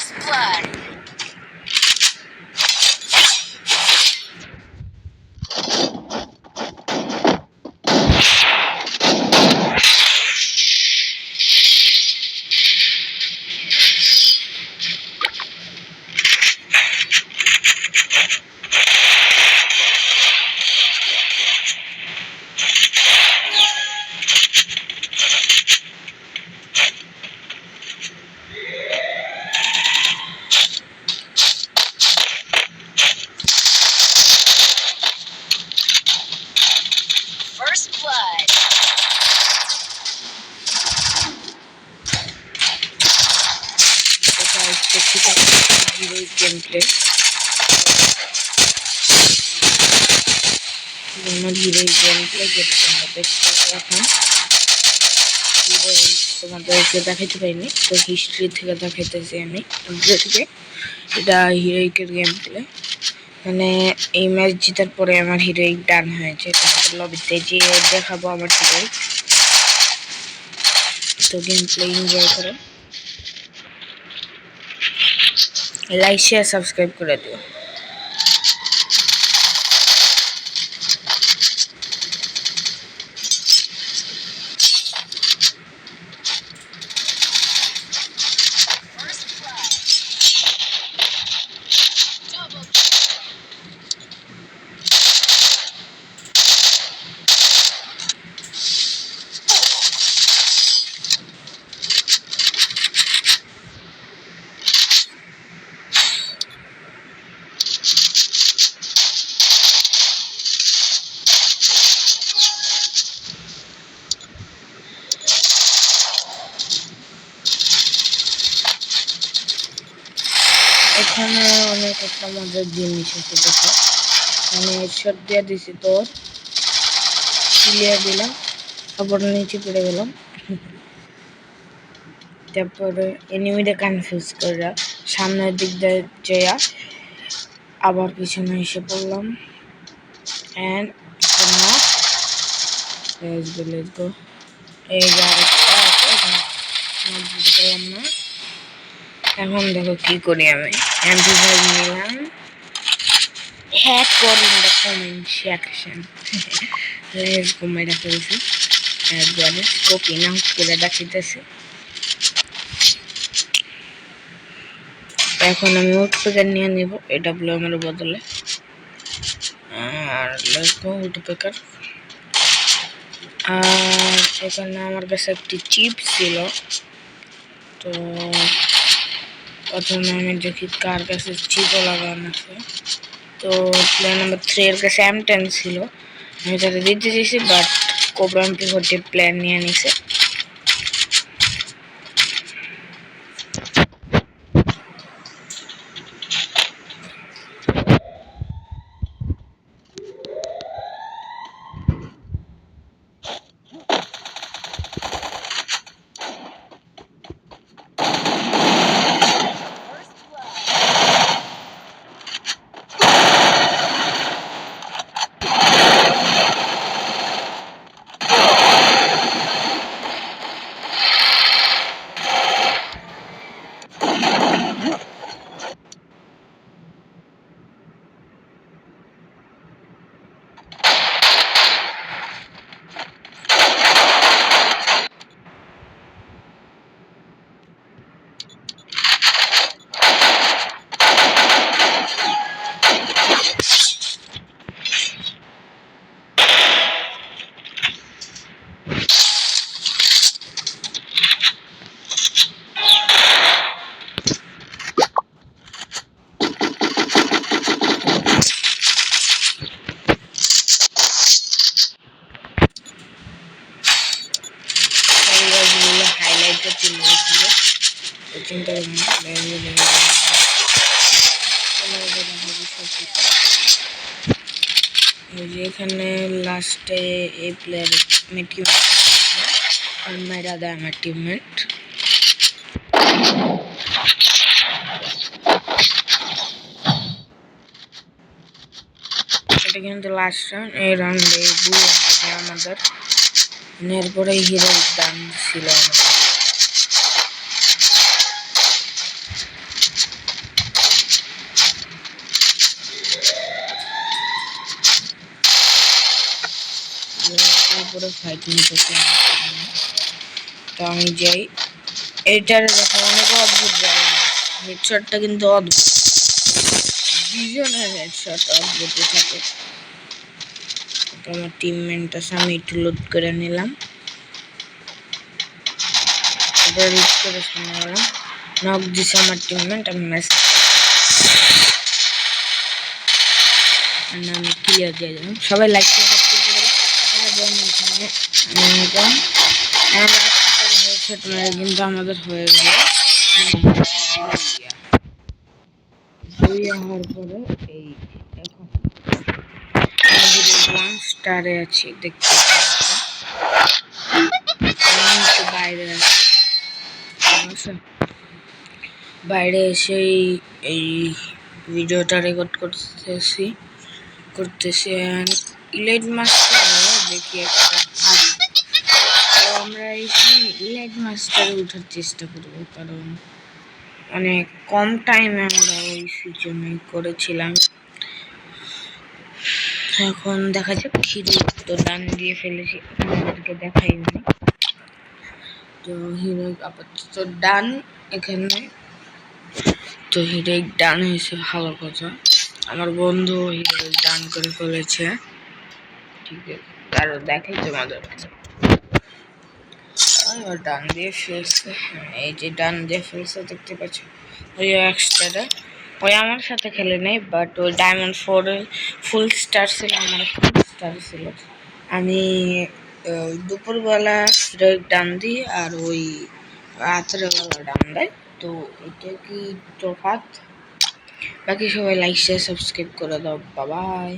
First blood. First blood. Gameplay. আমার hero gameplay যেটা তোমরা দেখতে এখন তোমাদেরকে দেখাইতে পারিনি, তো হিস্ট্রি থেকে দেখাইতেছি আমি থেকে। এটা হিরোইকের গেমপ্লে, মানে এই ম্যাচ জেতার পরে আমার হিরোইক ডান হয়েছে, তোমাদের লবিতে যে দেখাবো আমার হিরোইক। তো গেমপ্লে এনজয় করো, লাইক শেয়ার সাবস্ক্রাইব করে দিও। এখানে অনেক একটা মজার জিনিস আছে, দেখো আমি হেডশট দিয়ে দিছি, তোর ক্লিয়ার দিলাম, আবার নিচে পড়ে গেলাম। তারপরে এনিমিটা কনফিউজ করে সামনের দিক দিয়ে যাইয়া আবার পিছনে এসে পড়লাম। And let's go. এই যে আরেকটা না, এখন দেখো কি করি আমি। এমপি5 নিলাম, হ্যাক করি the comment section. Let's go, মেরা ফেলছি একবারে কপি না করে দেখাইতেছে। এখন আমি উডপেকার নিয়ে নিব AWM এর বদলে। আর লেটস গো উডপেকার। আর এখানে আমার কাছে একটি চিপ ছিল, তো প্রথমে আমি দেখি কার কাছে চিপও লাগানো আছে। তো প্লেয়ার নাম্বার 3 এর কাছে M10 ছিল, আমি তাকে দিতে চেয়েছি, বাট কোবরা MP40 প্ল্যান নিয়ে নিছে। এখানে লাস্টে এই প্লেয়ার মেরা দেয় আমার টিমমেট। এটা কিন্তু লাস্ট রাউন্ড, এই রাউন্ডে আমাদের এরপরে হিরো ডান ছিল আমাদের। উপরে ফাইট নিতেছে তো আমি যাই। এইটার দেখো অনেক অদ্ভুত জায়গা, হেডশটটা কিন্তু অদ্ভুত, দুজনের হেডশট অদ্ভুত থাকে। তো আমার টিমমেট আছে, আমি একটু লোড করে নিলাম, লোড করে শুনে গেলাম, নক দিছে আমার টিমমেট, আমি মেসেজ আমি ক্লিয়ার দিয়ে দিলাম। সবাই লাইক করে কিন্তু আমাদের হয়ে গেল হওয়ার পরে এই এখন স্টারে আছি দেখতে বাইরে বাইরে এসে এই ভিডিওটা রেকর্ড করতেছি ইলাইট মাস্টার দেখি একটা তো আমরা এই ইলাইট মাস্টারে ওঠার চেষ্টা করবো, কারণ অনেক কম টাইমে আমরা ওই সিজনে করেছিলাম। এখন দেখা যাক হিরো তো ডান দিয়ে ফেলেছি, আমাদেরকে দেখাইনি। তো হিরো আপাতত ডান এখানে, তো হিরো ডান হয়েছে ভালো কথা, আমার বন্ধু হিরো ডান করে ফেলেছে। ঠিক আছে, আরো দেখাই তোমাদের ডান দিয়ে ফেলছে, এই যে ডান দিয়ে ফেলছে দেখতে পাচ্ছ। ওই এক্সট্রাটা ওই আমার সাথে খেলে নেই, বাট ওই ডায়মন্ড 4 ফুল স্টার ছিল, আমার ফুল স্টার ছিল। আমি দুপুরবেলা ডান দিই আর ওই রাত্রেবেলা ডান দেয়, তো এটা কি তফাৎ। বাকি সবাই লাইক শেয়ার সাবস্ক্রাইব করে দাও, বাই বাই।